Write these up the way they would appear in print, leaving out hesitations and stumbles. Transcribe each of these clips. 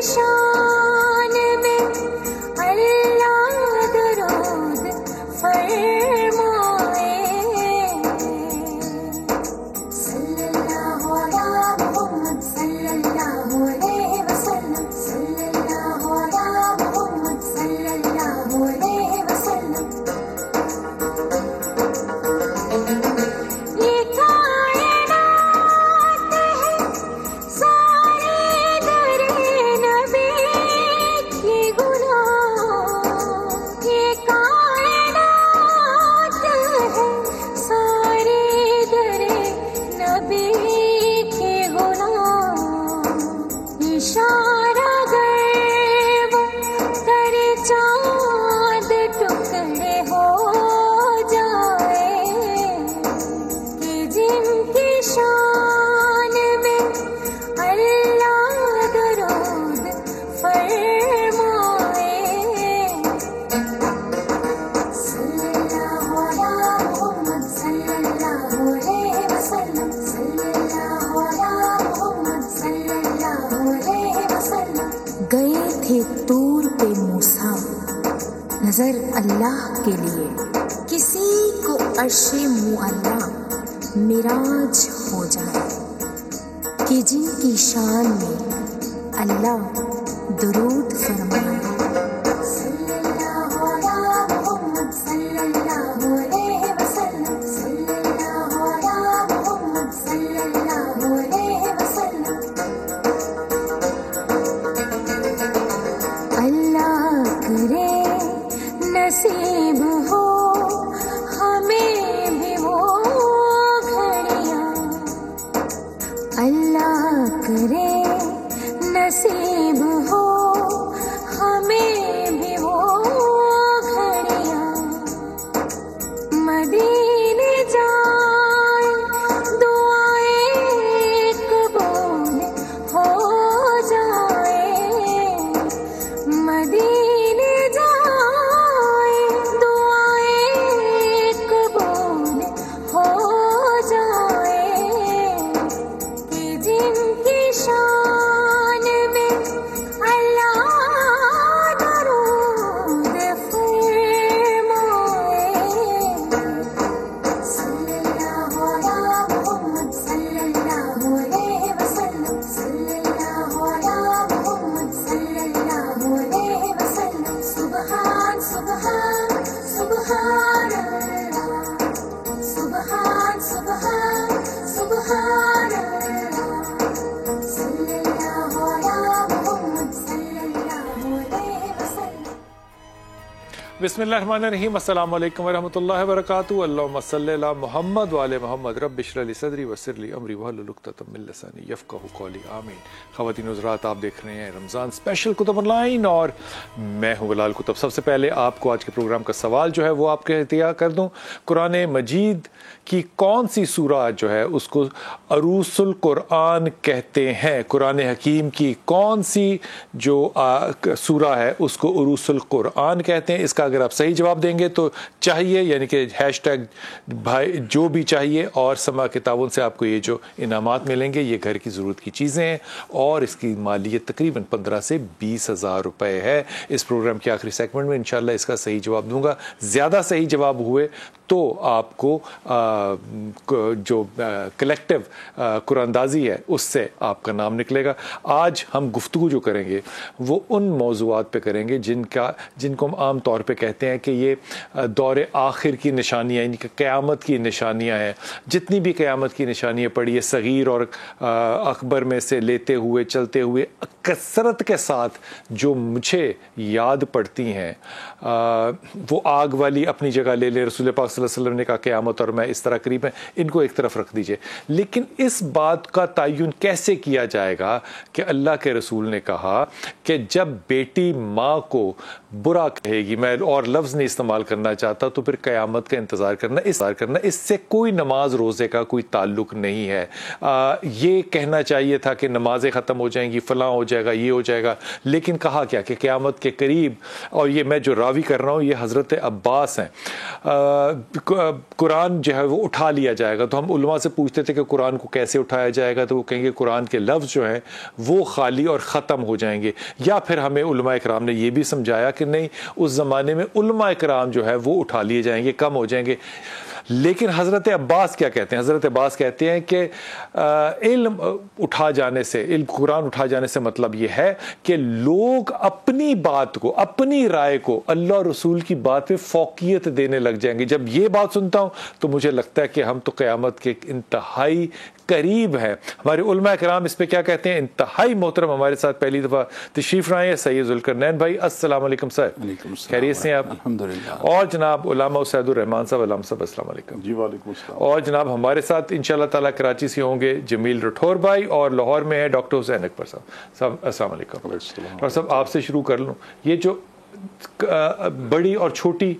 شان میں اللہ درود فرمائے صلی اللہ علی محمد صلی اللہ علیہ وسلم صلی اللہ علی محمد صلی اللہ علیہ وسلم یہ کائنات ہے سارے در نبی کی غلام یہ کائنات ہے سارے در نبی کی غلام اشارہ گر وہ کرے چاند ٹکڑے ہو جائے کہ جن کی شان میں اللہ درود فرمائے صلی اللہ علی محمد صلی اللہ علیہ وسلم صلی اللہ علی محمد صلی اللہ علیہ وسلم گئے تھے طور پہ موسیٰ نظر اللہ کے لیے کسی کو عرش معلا معراج ہو جائے کہ جن کی شان میں اللہ درود فرمائے صلی اللہ علی محمد صلی اللہ علیہ وسلم صلی اللہ علی محمد صلی اللہ علیہ وسلم اللہ کرے نصیب ہو ہمیں بھی وہ گھڑیاں اللہ کرے نصیب ہو ہمیں بھی وہ گھڑیاں مدینے جائیں دعائیں قبول ہو جائیں مدینے جائیں دعائیں قبول ہو جائیں کہ جن کی شان میں اللہ درود فرمائے صلی اللہ علی محمد صلی اللہ علیہ وسلم صلی اللہ علی محمد صلی اللہ علیہ وسلم سبحان سبحان سبحان اللہ سبحان سبحان سبحان اللہ صلی اللہ علی محمد صلی اللہ علیہ وسلم بسم اللہ الرحمن الرحیم السلام علیکم ورحمۃ اللہ وبرکاتہ اللہم صلی علی محمد وعلی محمد رب اشرح لی صدری ویسر لی امری واحلل عقدۃ من لسانی یفقہوا قولی آمین۔ خواتین و حضرات آپ دیکھ رہے ہیں رمضان اسپیشل کتب آن لائن اور میں ہوں بلال کتب۔ سب سے پہلے آپ کو آج کے پروگرام کا سوال جو ہے وہ آپ کے احتیاط کر دوں، قرآن مجید کی کون سی سورہ جو ہے اس کو عروس القرآن کہتے ہیں؟ قرآن حکیم کی کون سی جو سورہ ہے اس کو عروس القرآن کہتے ہیں؟ اس کا اگر آپ صحیح جواب دیں گے تو چاہیے یعنی کہ #، بھائی جو بھی چاہیے اور سما کے تعاون سے آپ کو یہ جو انعامات ملیں گے یہ گھر کی ضرورت کی چیزیں ہیں اور اس کی مالیت تقریباً 15 سے 20 ہزار روپے ہے۔ اس پروگرام کے آخری سیگمنٹ میں انشاءاللہ اس کا صحیح جواب دوں گا، زیادہ صحیح جواب ہوئے تو آپ کو جو کلیکٹیو قرآن اندازی ہے اس سے آپ کا نام نکلے گا۔ آج ہم گفتگو جو کریں گے وہ ان موضوعات پہ کریں گے جن کو ہم عام طور پہ کہتے ہیں کہ یہ دور آخر کی نشانیاں یعنی کہ قیامت کی نشانیاں ہیں۔ جتنی بھی قیامت کی نشانیاں پڑھی ہے صغیر اور اکبر میں سے لیتے ہوئے چلتے ہوئے کثرت کے ساتھ جو مجھے یاد پڑتی ہیں وہ آگ والی اپنی جگہ لے لے، رسول پاک صلی اللہ علیہ وسلم نے کہا قیامت اور میں اس طرح قریب ہیں، ان کو ایک طرف رکھ دیجئے۔ لیکن اس بات کا تعین کیسے کیا جائے گا کہ اللہ کے رسول نے کہا کہ جب بیٹی ماں کو برا کہے گی، میں اور لفظ نہیں استعمال کرنا چاہتا تو پھر قیامت کا انتظار کرنا اس سے کوئی نماز روزے کا کوئی تعلق نہیں ہے. یہ کہنا چاہیے تھا کہ نمازیں ختم ہو جائیں گی، فلاں ہو جائے گا، یہ ہو جائے گا، لیکن کہا کیا کہ قیامت کے قریب. اور یہ میں جو راوی کر رہا ہوں یہ حضرت عباس ہیں. قرآن جو ہے وہ اٹھا لیا جائے گا. تو ہم علماء سے پوچھتے تھے کہ قرآن کو کیسے اٹھایا جائے گا، تو وہ کہیں گے قرآن کے لفظ جو ہیں وہ خالی اور ختم ہو جائیں گے. یا پھر ہمیں علماء اکرام نے یہ بھی سمجھایا کہ نہیں، اس زمانے میں علماء اکرام جو ہے وہ اٹھا لیے جائیں گے، کم ہو جائیں گے. لیکن حضرت عباس کیا کہتے ہیں؟ حضرت عباس کہتے ہیں کہ علم اٹھا جانے سے، قرآن اٹھا جانے سے مطلب یہ ہے کہ لوگ اپنی بات کو، اپنی رائے کو اللہ اور رسول کی بات پہ فوقیت دینے لگ جائیں گے. جب یہ بات سنتا ہوں تو مجھے لگتا ہے کہ ہم تو قیامت کے انتہائی قریب ہے. ہمارے علماء کرام اس پہ کیا کہتے ہیں؟ انتہائی محترم ہمارے ساتھ پہلی دفعہ تشریف لائے ہیں سید ذوالقرنین بھائی. السلام علیکم سر. خیریت سے ہیں آپ؟ الحمدللہ. اور جناب علامہ اسید الرحمان صاحب، علامہ صاحب السلام علیکم. جی وعلیکم السلام. اور جناب ہمارے ساتھ انشاءاللہ تعالیٰ کراچی سے ہوں گے جمیل رٹھور بھائی، اور لاہور میں ہے ڈاکٹر حسین اکبر صاحب. السلام علیکم. اور صاحب آپ سے شروع کر لوں. یہ جو بڑی اور چھوٹی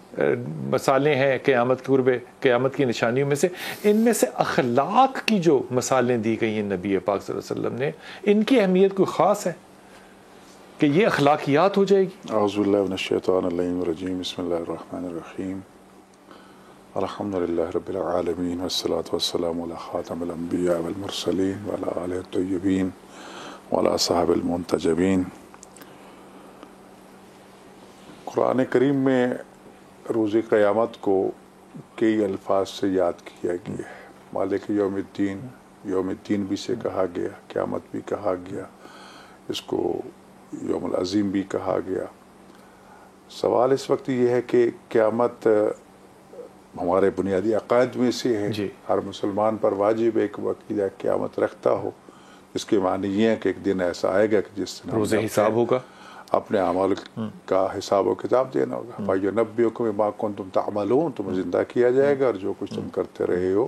مثالیں ہیں قیامت کے قربے، قیامت کی نشانیوں میں سے، ان میں سے اخلاق کی جو مثالیں دی گئی ہیں نبی پاک صلی اللہ علیہ وسلم نے، ان کی اہمیت کوئی خاص ہے کہ یہ اخلاقیات ہو جائے گی؟ اعوذ باللہ من الشیطان الرجیم. بسم اللہ الرحمن الرحیم. الحمدللہ رب العالمین والصلاة والسلام علی خاتم الانبیاء والمرسلین وعلی آلہ الطیبین وعلی صحابہ المنتجبین. قرآن کریم میں روز قیامت کو کئی الفاظ سے یاد کیا گیا ہے. مالک یوم الدین، یوم الدین بھی سے کہا گیا، قیامت بھی کہا گیا، اس کو یوم العظیم بھی کہا گیا. سوال اس وقت یہ ہے کہ قیامت ہمارے بنیادی عقائد میں سے ہے. جی. ہر مسلمان پر واجب ہے کہ وہ عقیدہ قیامت رکھتا ہو، جس کے معنی یہ ہے کہ ایک دن ایسا آئے گا کہ جس دن روز حساب ہوگا، اپنے اعمال کا حساب و کتاب دینا ہوگا. فَيُنَبِّئُكُم بِمَا كُنتُمْ تَعْمَلُونَ. تمہیں زندہ کیا جائے گا اور جو کچھ تم کرتے رہے ہو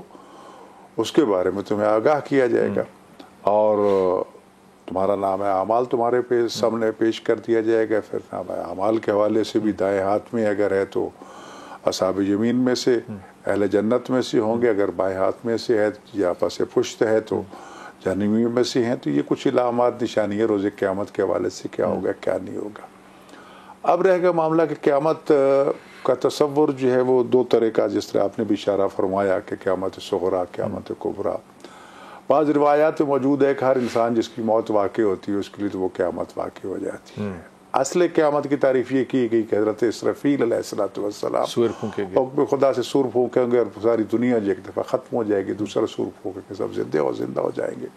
اس کے بارے میں تمہیں آگاہ کیا جائے گا، اور تمہارا نام اعمال تمہارے سامنے پیش کر دیا جائے گا. پھر نام اعمال کے حوالے سے بھی دائیں ہاتھ میں اگر ہے تو اصحاب یمین میں سے، اہل جنت میں سے ہوں گے. اگر بائیں ہاتھ میں سے ہے یا پس پشت ہے تو جہنمی میں سے ہیں. تو یہ کچھ علامات نشانیاں روز قیامت کے حوالے سے کیا ہوگا کیا نہیں ہوگا. اب رہے گا معاملہ کہ قیامت کا تصور جو ہے وہ دو طرح کا، جس طرح آپ نے بھی اشارہ فرمایا کہ قیامت صغریٰ، قیامت کبریٰ. بعض روایات موجود ہے کہ ہر انسان جس کی موت واقع ہوتی ہے اس کے لیے تو وہ قیامت واقع ہو جاتی ہے. اصل قیامت کی تعریف یہ کی گئی کہ حضرت اسرافیل علیہ السلام سور پھونکیں گے، خدا سے سور پھونکیں گے اور ساری دنیا جو ایک دفعہ ختم ہو جائے گی، دوسرا سور پھونکیں گے، سب زندہ ہو جائیں گے.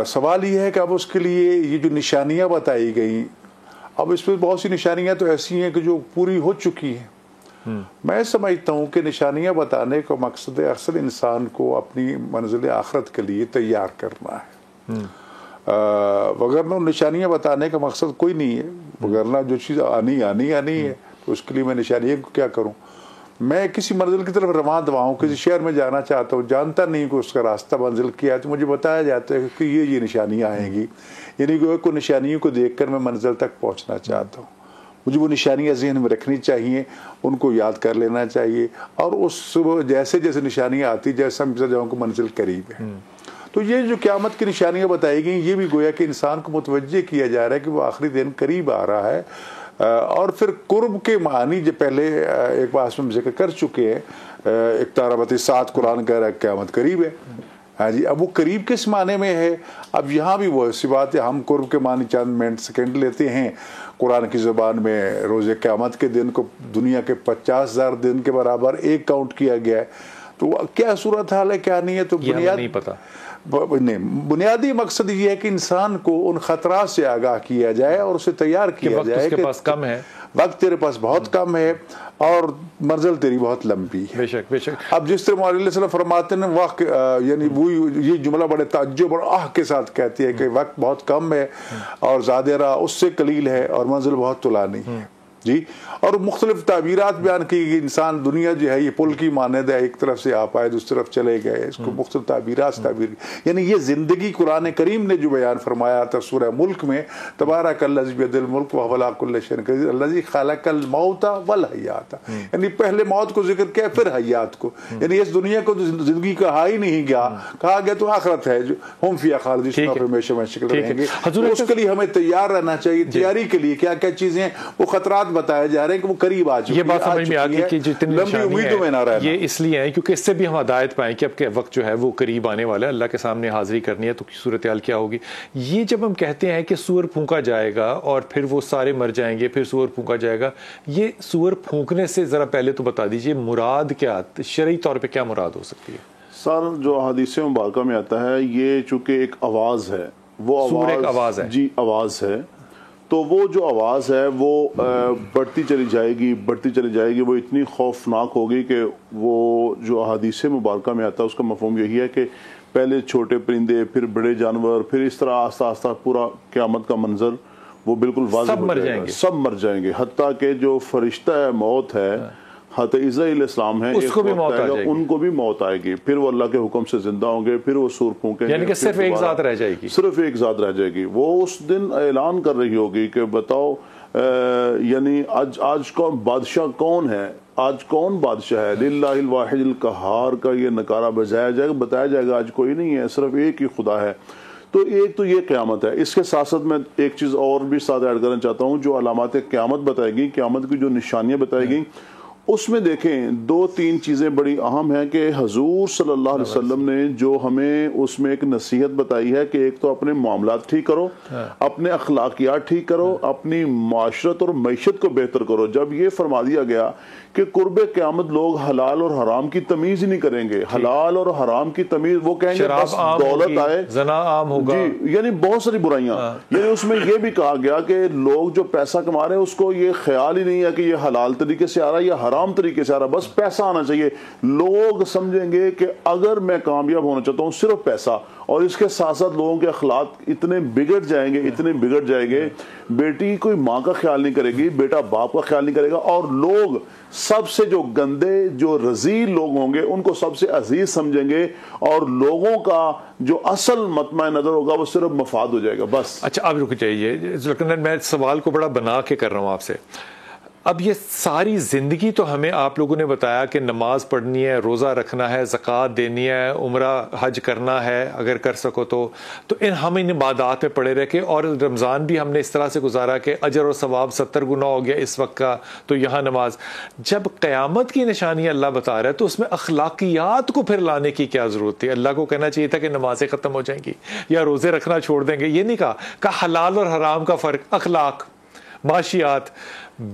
سوال یہ ہے کہ اب اس کے لیے یہ جو نشانیاں بتائی گئیں، اب اس میں بہت سی نشانیاں تو ایسی ہیں کہ جو پوری ہو چکی ہیں. میں سمجھتا ہوں کہ نشانیاں بتانے کا مقصد اصل انسان کو اپنی منزل آخرت کے لیے تیار کرنا ہے. وگرنہ نشانیاں بتانے کا مقصد کوئی نہیں ہے. وگرنہ جو چیز آنی ہے تو اس کے لیے میں نشانیاں کو کیا کروں. میں کسی منزل کی طرف رواں دوا ہوں، کسی شہر میں جانا چاہتا ہوں، جانتا نہیں کہ اس کا راستہ منزل کیا ہے، تو مجھے بتایا جاتا ہے کہ یہ نشانیاں آئیں گی. یعنی کہ نشانیوں کو دیکھ کر میں منزل تک پہنچنا چاہتا ہوں. مجھے وہ نشانیاں ذہن میں رکھنی چاہیے، ان کو یاد کر لینا چاہیے، اور اس جیسے جیسے نشانیاں آتی جیسا سمجھتا جاؤں کہ منزل قریب ہے. تو یہ جو قیامت کی نشانیاں بتائی گئیں، یہ بھی گویا کہ انسان کو متوجہ کیا جا رہا ہے کہ وہ آخری دن قریب آ رہا ہے. اور پھر قرب کے معنی جو پہلے ایک بات میں ذکر کر چکے ہیں، اقتربت الساعۃ، قرآن کہہ رہا ہے قیامت قریب ہے. ہاں جی، اب وہ قریب کس معنی میں ہے؟ اب یہاں بھی وہ ایسی بات ہے، ہم قرب کے معنی چند منٹ سیکنڈ لیتے ہیں. قرآن کی زبان میں روز قیامت کے دن کو دنیا کے 50,000 دن کے برابر ایک کاؤنٹ کیا گیا ہے. تو کیا صورت حال ہے کیا نہیں ہے تو نہیں پتا. بنیادی مقصد یہ ہے کہ انسان کو ان خطرات سے آگاہ کیا جائے اور اسے تیار کیا جائے کہ پاس کم ہے، وقت تیرے پاس بہت کم ہے اور منزل تیری بہت لمبی ہے. بے شک بے شک. اب جس طرح مولانا علیہ السلام فرماتے ہیں وقت، یعنی وہ یہ جملہ بڑے تعجب اور آہ کے ساتھ کہتی ہے کہ وقت بہت کم ہے اور زیادہ راہ اس سے قلیل ہے اور منزل بہت طولانی ہے. جی، اور مختلف تعبیرات بیان کی کہ انسان دنیا جو ہے یہ پل کی مانند ہے، ایک طرف سے آپ آئے دوسری طرف چلے گئے، اس کو مختلف تعبیرات سے تعبیر، یعنی یہ زندگی قرآن کریم نے جو بیان فرمایا تھا سورہ ملک میں، تبارک الذی بیدہ الملک وہو علی کل شیء قدیر الذی خلق الموت والحیات، یعنی پہلے موت کو ذکر کیا پھر حیات کو، یعنی اس دنیا کو زندگی کہا ہی نہیں گیا، کہا گیا تو آخرت ہے جو ہم فیہا خالدون، اس میں ہمیشہ میں شکل رہیں گے، اس کے لیے ہمیں تیار رہنا چاہیے۔ تیاری کے لیے کیا کیا چیزیں، وہ خطرات بتائے جا رہے ہیں کہ وہ قریب آ چکی ہے، یہ بات سمجھ میں آ گئی کہ جتنی لمبی امیدوں میں نہ رہنا، یہ اس لیے ہے کیونکہ اس سے بھی ہم ہدایت پائیں کہ اب کے وقت جو ہے وہ قریب آنے والا ہے، اللہ کے سامنے حاضری کرنی ہے تو صورتحال کیا ہوگی۔ یہ جب ہم کہتے ہیں کہ سور پھونکا جائے گا اور پھر وہ سارے مر جائیں گے، پھر سور پھونکا جائے گا، یہ سور پھونکنے سے ذرا پہلے تو بتا دیجئے مراد کیا، شرعی طور پہ کیا مراد ہو سکتی ہے؟ سر جو حدیث مبارکہ میں آتا ہے یہ چونکہ ایک آواز ہے، وہ سور ایک آواز ہے، جی آواز ہے، تو وہ جو آواز ہے وہ بڑھتی چلی جائے گی، بڑھتی چلی جائے گی، وہ اتنی خوفناک ہوگی کہ وہ جو حدیث مبارکہ میں آتا ہے اس کا مفہوم یہی ہے کہ پہلے چھوٹے پرندے، پھر بڑے جانور، پھر اس طرح آہستہ آہستہ پورا قیامت کا منظر وہ بالکل واضح ہو جائے گا، سب مر جائیں گے، حتیٰ کہ جو فرشتہ موت ہے حضرت عیسیٰ علیہ السلام ہے، اس کو بھی موت آئے گی، ان کو بھی موت آئے گی، پھر وہ اللہ کے حکم سے زندہ ہوں گے، پھر وہ سور پھونکیں گے، یعنی کہ صرف ایک ذات رہ جائے گی، صرف ایک ذات رہ جائے گی۔ وہ اس دن اعلان کر رہی ہوگی کہ بتاؤ یعنی آج کون بادشاہ کون ہے، آج کون بادشاہ ہے، للہ الواحد القہار کا یہ نکارہ بجایا جائے گا، بتایا جائے گا آج کوئی نہیں ہے، صرف ایک ہی خدا ہے۔ تو ایک تو یہ قیامت ہے، اس کے ساتھ ساتھ میں ایک چیز اور بھی ساتھ ایڈ کرنا چاہتا ہوں، جو علامات قیامت بتائے گی، قیامت کی جو نشانیاں بتائی گئی، اس میں دیکھیں دو تین چیزیں بڑی اہم ہیں کہ حضور صلی اللہ علیہ وسلم نے جو ہمیں اس میں ایک نصیحت بتائی ہے کہ ایک تو اپنے معاملات ٹھیک کرو، اپنے اخلاقیات ٹھیک کرو، اپنی معاشرت اور معیشت کو بہتر کرو۔ جب یہ فرما دیا گیا کہ قرب قیامت لوگ حلال اور حرام کی تمیز ہی نہیں کریں گے، حلال اور حرام کی تمیز، وہ کہیں گے بس دولت آئے، زنا عام ہوگا، جی یعنی بہت ساری برائیاں، یعنی اس میں یہ بھی کہا گیا کہ لوگ جو پیسہ کما رہے ہیں اس کو یہ خیال ہی نہیں ہے کہ یہ حلال طریقے سے آ رہا ہے یا حرام طریقے سے آ رہا ہے، بس پیسہ آنا چاہیے۔ لوگ سمجھیں گے کہ اگر میں کامیاب ہونا چاہتا ہوں صرف پیسہ، اور اس کے ساتھ ساتھ لوگوں کے اخلاق اتنے بگڑ جائیں گے، اتنے بگڑ جائیں گے، بیٹی کوئی ماں کا خیال نہیں کرے گی، بیٹا باپ کا خیال نہیں کرے گا، اور لوگ سب سے جو گندے جو رذیل لوگ ہوں گے ان کو سب سے عزیز سمجھیں گے، اور لوگوں کا جو اصل مطمع نظر ہوگا وہ صرف مفاد ہو جائے گا بس۔ اچھا اب رک جائیے، میں سوال کو بڑا بنا کے کر رہا ہوں آپ سے۔ اب یہ ساری زندگی تو ہمیں آپ لوگوں نے بتایا کہ نماز پڑھنی ہے، روزہ رکھنا ہے، زکوٰۃ دینی ہے، عمرہ حج کرنا ہے اگر کر سکو تو ہم ان عبادات میں پڑے رہ کے، اور رمضان بھی ہم نے اس طرح سے گزارا کہ اجر و ثواب 70 گنا ہو گیا اس وقت کا، تو یہاں نماز۔ جب قیامت کی نشانی اللہ بتا رہا ہے تو اس میں اخلاقیات کو پھر لانے کی کیا ضرورت تھی؟ اللہ کو کہنا چاہیے تھا کہ نمازیں ختم ہو جائیں گی یا روزے رکھنا چھوڑ دیں گے، یہ نہیں کہا حلال اور حرام کا فرق، اخلاق، معاشیات۔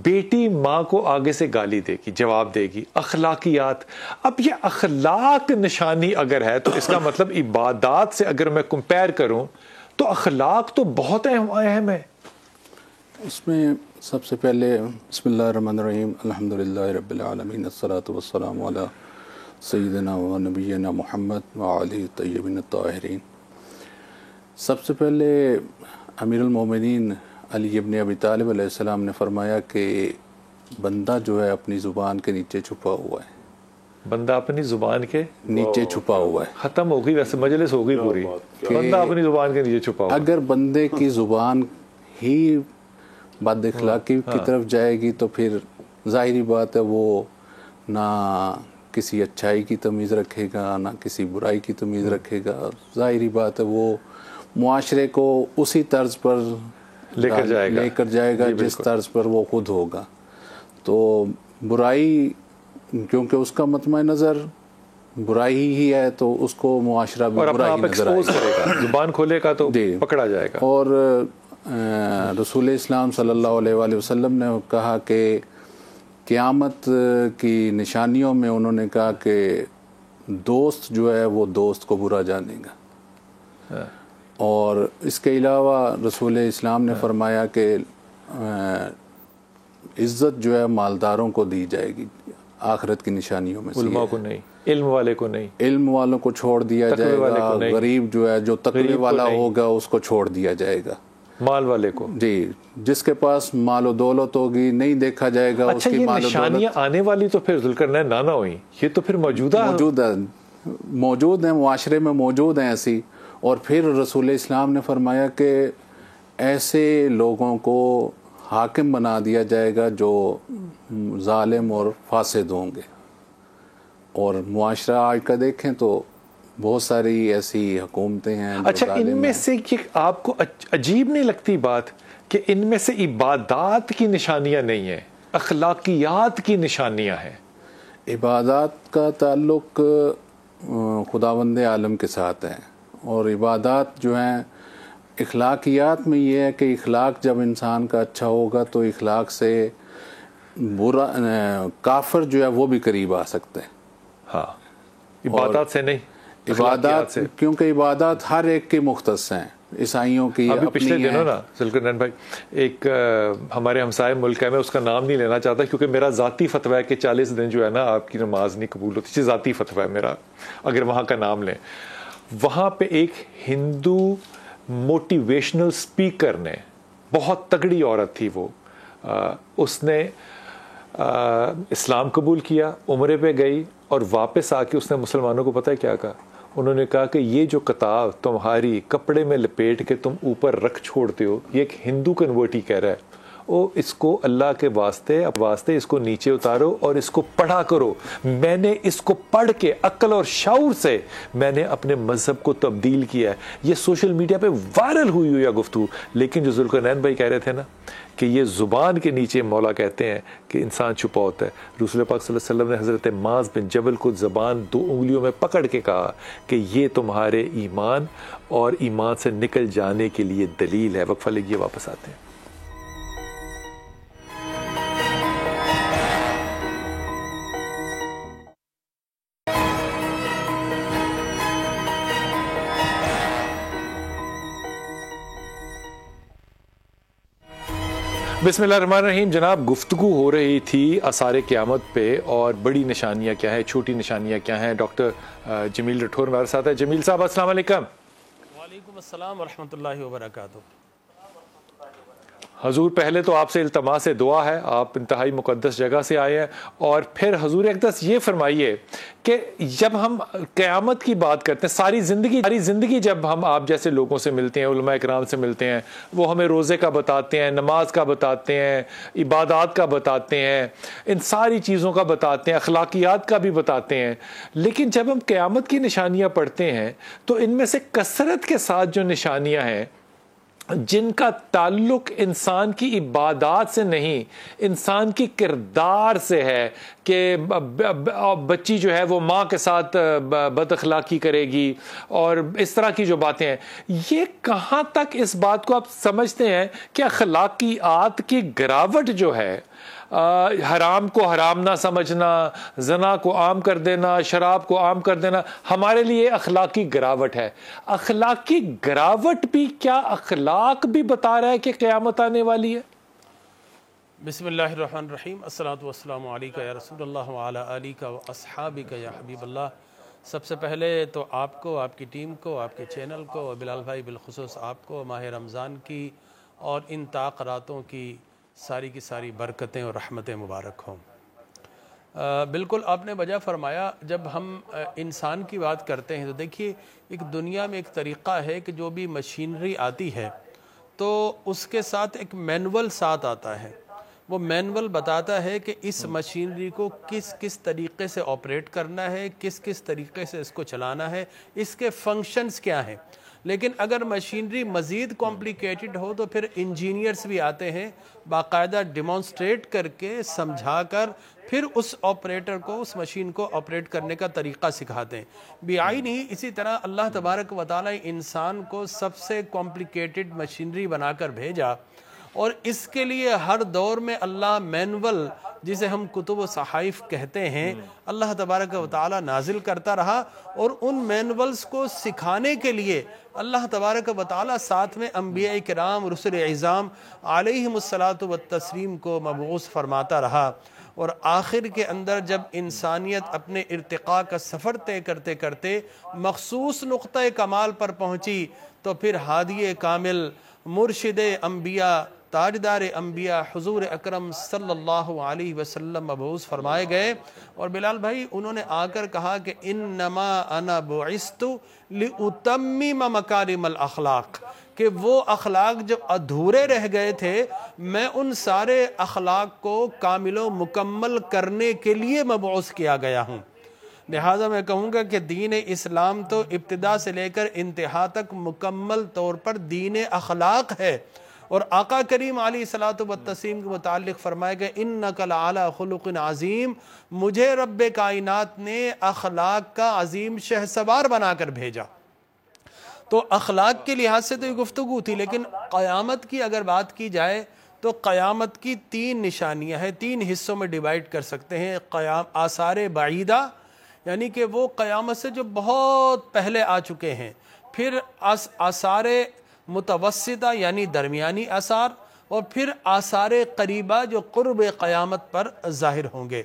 بیٹی ماں کو آگے سے گالی دے گی، جواب دے گی، اخلاقیات۔ اب یہ اخلاق نشانی اگر ہے تو اس کا مطلب عبادات سے اگر میں کمپیر کروں تو اخلاق تو بہت اہم ہے۔ اس میں سب سے پہلے بسم اللہ الرحمن الرحیم، الحمدللہ رب العالمین، الصلاۃ والسلام علی سیدنا و نبینا محمد وعلی الطیبین الطاہرین۔ سب سے پہلے امیر المومنین علی ابن ابی طالب علیہ السلام نے فرمایا کہ بندہ جو ہے اپنی زبان کے نیچے چھپا ہوا ہے، بندہ اپنی زبان کے نیچے چھپا ہوا ہے۔ ختم ہو گئی، ویسے مجلس ہو گئی پوری، بندہ اپنی زبان کے نیچے چھپا ہوا۔ اگر بندے کی زبان ہی بد اخلاقی کی طرف جائے گی تو پھر ظاہری بات ہے وہ نہ کسی اچھائی کی تمیز رکھے گا، نہ کسی برائی کی تمیز رکھے گا، ظاہری بات ہے وہ معاشرے کو اسی طرز پر لے کر جائے گا جس طرز پر وہ خود ہوگا۔ تو برائی، کیونکہ اس کا مطمع نظر برائی ہی ہے تو اس کو معاشرہ بھی برائی نظر آئے گا، زبان کھولے گا تو پکڑا جائے گا۔ اور رسول اسلام صلی اللہ علیہ وآلہ وسلم نے کہا کہ قیامت کی نشانیوں میں انہوں نے کہا کہ دوست جو ہے وہ دوست کو برا جانے گا، اور اس کے علاوہ رسول اسلام نے فرمایا کہ عزت جو ہے مالداروں کو دی جائے گی آخرت کی نشانیوں میں سے، علماء کو نہیں، علم والے کو نہیں، علم والوں کو چھوڑ دیا جائے گا، غریب جو ہے جو تقوی والا ہوگا اس کو چھوڑ دیا جائے گا۔ مال والے کو. جی جس کے پاس مال و دولت ہوگی نہیں دیکھا جائے گا اس اچھا کی یہ مال و نشانیاں دولت. آنے والی تو پھر ذوالقرنین نانا ہوئی, یہ تو پھر موجود ہیں معاشرے میں موجود ہیں ایسی. اور پھر رسول اسلام نے فرمایا کہ ایسے لوگوں کو حاکم بنا دیا جائے گا جو ظالم اور فاسد ہوں گے. اور معاشرہ آج کا دیکھیں تو بہت ساری ایسی حکومتیں ہیں جو اچھا ان ظالم میں ہیں. سے آپ کو عجیب نہیں لگتی بات کہ ان میں سے عبادات کی نشانیاں نہیں ہیں, اخلاقیات کی نشانیاں ہیں؟ عبادات کا تعلق خداوند عالم کے ساتھ ہے, اور عبادات جو ہیں اخلاقیات میں یہ ہے کہ اخلاق جب انسان کا اچھا ہوگا تو اخلاق سے برا کافر جو ہے وہ بھی قریب آ سکتے ہیں. ہاں عبادات سے نہیں, عبادات سے. کیونکہ عبادات ہر ایک کی مختص ہیں. عیسائیوں کی ابھی اپنی پچھلے ہیں. دنوں نا ذوالقرنین بھائی ایک ہمارے ہمسائے ملک ہے, میں اس کا نام نہیں لینا چاہتا کیونکہ میرا ذاتی فتویٰ ہے کہ 40 دن جو ہے نا آپ کی نماز نہیں قبول ہوتی, ذاتی فتویٰ ہے میرا, اگر وہاں کا نام لیں. وہاں پہ ایک ہندو موٹیویشنل سپیکر نے, بہت تگڑی عورت تھی وہ, اس نے اسلام قبول کیا, عمرے پہ گئی اور واپس آ کے اس نے مسلمانوں کو پتہ ہے کیا کہا؟ انہوں نے کہا کہ یہ جو کتاب تمہاری کپڑے میں لپیٹ کے تم اوپر رکھ چھوڑتے ہو, یہ ایک ہندو کنورٹی کہہ رہا ہے, اس کو اللہ کے واسطے اس کو نیچے اتارو اور اس کو پڑھا کرو. میں نے اس کو پڑھ کے عقل اور شعور سے میں نے اپنے مذہب کو تبدیل کیا ہے. یہ سوشل میڈیا پہ وائرل ہوئی ہوئی گفتگو. لیکن جو ذوالقرنین بھائی کہہ رہے تھے نا کہ یہ زبان کے نیچے مولا کہتے ہیں کہ انسان چھپا ہوتا ہے. رسول پاک صلی اللہ علیہ وسلم نے حضرت معاذ بن جبل کو زبان 2 انگلیوں میں پکڑ کے کہا کہ یہ تمہارے ایمان اور ایمان سے نکل جانے کے لیے دلیل ہے. وقفہ لیجیے, واپس آتے ہیں. بسم اللہ الرحمن الرحیم. جناب گفتگو ہو رہی تھی آثار قیامت پہ اور بڑی نشانیاں کیا ہیں, چھوٹی نشانیاں کیا ہیں. ڈاکٹر جمیل رٹھور ہمارے ساتھ ہے. جمیل صاحب السلام علیکم. وعلیکم السلام ورحمۃ اللہ وبرکاتہ. حضور پہلے تو آپ سے التماس دعا ہے, آپ انتہائی مقدس جگہ سے آئے ہیں, اور پھر حضور اقدس یہ فرمائیے کہ جب ہم قیامت کی بات کرتے ہیں, ساری زندگی جب ہم آپ جیسے لوگوں سے ملتے ہیں, علماء اکرام سے ملتے ہیں, وہ ہمیں روزے کا بتاتے ہیں, نماز کا بتاتے ہیں, عبادات کا بتاتے ہیں, ان ساری چیزوں کا بتاتے ہیں, اخلاقیات کا بھی بتاتے ہیں. لیکن جب ہم قیامت کی نشانیاں پڑھتے ہیں تو ان میں سے کثرت کے ساتھ جو نشانیاں ہیں جن کا تعلق انسان کی عبادات سے نہیں, انسان کی کردار سے ہے, کہ بچی جو ہے وہ ماں کے ساتھ بد اخلاقی کرے گی اور اس طرح کی جو باتیں ہیں, یہ کہاں تک اس بات کو آپ سمجھتے ہیں کہ اخلاقیات کی گراوٹ جو ہے, حرام کو حرام نہ سمجھنا, زنا کو عام کر دینا, شراب کو عام کر دینا, ہمارے لیے اخلاقی گراوٹ ہے. اخلاقی گراوٹ بھی کیا اخلاق بھی بتا رہا ہے کہ قیامت آنے والی ہے؟ بسم اللہ الرحمن الرحیم. الصلاۃ والسلام علیکہ یا رسول اللہ وعلی آلہ و اصحابہ یا حبیب اللہ. سب سے پہلے تو آپ کو, آپ کی ٹیم کو, آپ کے چینل کو, بلال بھائی بالخصوص آپ کو ماہ رمضان کی اور ان تاقراتوں کی ساری کی ساری برکتیں اور رحمتیں مبارک ہوں. بالکل آپ نے وجہ فرمایا. جب ہم انسان کی بات کرتے ہیں تو دیکھیے ایک دنیا میں ایک طریقہ ہے کہ جو بھی مشینری آتی ہے تو اس کے ساتھ ایک مینول ساتھ آتا ہے. وہ مینول بتاتا ہے کہ اس مشینری کو کس کس طریقے سے آپریٹ کرنا ہے, کس کس طریقے سے اس کو چلانا ہے, اس کے فنکشنز کیا ہیں. لیکن اگر مشینری مزید کمپلیکیٹڈ ہو تو پھر انجینئرز بھی آتے ہیں, باقاعدہ ڈیمانسٹریٹ کر کے سمجھا کر پھر اس آپریٹر کو, اس مشین کو آپریٹ کرنے کا طریقہ سکھاتے ہیں. بعینی اسی طرح اللہ تبارک و تعالی انسان کو سب سے کمپلیکیٹڈ مشینری بنا کر بھیجا, اور اس کے لیے ہر دور میں اللہ مینول جسے ہم کتب و صحائف کہتے ہیں اللہ تبارک و تعالی نازل کرتا رہا, اور ان مینولز کو سکھانے کے لیے اللہ تبارک و تعالی ساتھ میں انبیاء کرام رسل اعظام علیہم الصلاۃ والتسلیم کو مبعوث فرماتا رہا. اور آخر کے اندر جب انسانیت اپنے ارتقاء کا سفر طے کرتے کرتے مخصوص نقطہ کمال پر پہنچی تو پھر ہادی کامل مرشد انبیاء تاجدار انبیاء حضور اکرم صلی اللہ علیہ وسلم مبعوث فرمائے گئے. اور بلال بھائی انہوں نے آ کر کہا کہ انما انا بعثت لاتمم مکارم الاخلاق، کہ وہ اخلاق جو ادھورے رہ گئے تھے میں ان سارے اخلاق کو کامل و مکمل کرنے کے لیے مبعوث کیا گیا ہوں. لہٰذا میں کہوں گا کہ دین اسلام تو ابتدا سے لے کر انتہا تک مکمل طور پر دین اخلاق ہے. اور آقا کریم علیہ الصلوۃ والتسلیم کے متعلق فرمایا کہ انک لعلی خلق عظیم، مجھے رب کائنات نے اخلاق کا عظیم شہسوار بنا کر بھیجا. تو اخلاق کے لحاظ سے تو یہ گفتگو تھی، لیکن قیامت کی اگر بات کی جائے تو قیامت کی 3 نشانیاں ہیں، 3 حصوں میں ڈیوائیڈ کر سکتے ہیں. آثار بعیدہ، یعنی کہ وہ قیامت سے جو بہت پہلے آ چکے ہیں. پھر آثار متوسطہ یعنی درمیانی آثار، اور پھر آثار قریبہ جو قرب قیامت پر ظاہر ہوں گے.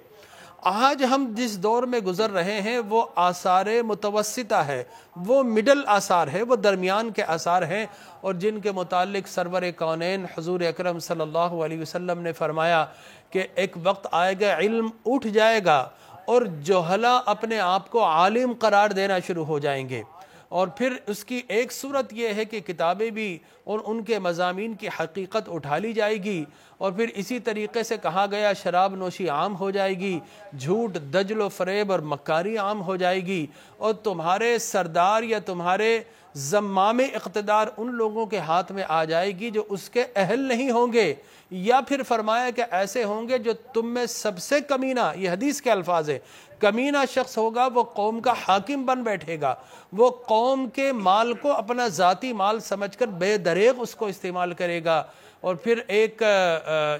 آج ہم جس دور میں گزر رہے ہیں وہ آثار متوسطہ ہے، وہ مڈل آثار ہے، وہ درمیان کے آثار ہیں، اور جن کے متعلق سرور کونین حضور اکرم صلی اللہ علیہ وسلم نے فرمایا کہ ایک وقت آئے گا علم اٹھ جائے گا اور جہلا اپنے آپ کو عالم قرار دینا شروع ہو جائیں گے. اور پھر اس کی ایک صورت یہ ہے کہ کتابیں بھی اور ان کے مضامین کی حقیقت اٹھا لی جائے گی، اور پھر اسی طریقے سے کہا گیا شراب نوشی عام ہو جائے گی، جھوٹ دجل و فریب اور مکاری عام ہو جائے گی، اور تمہارے سردار یا تمہارے زمام اقتدار ان لوگوں کے ہاتھ میں آ جائے گی جو اس کے اہل نہیں ہوں گے. یا پھر فرمایا کہ ایسے ہوں گے جو تم میں سب سے کمینہ، یہ حدیث کے الفاظ ہے، کمینہ شخص ہوگا، وہ قوم کا حاکم بن بیٹھے گا، وہ قوم کے مال کو اپنا ذاتی مال سمجھ کر بے دریغ اس کو استعمال کرے گا. اور پھر ایک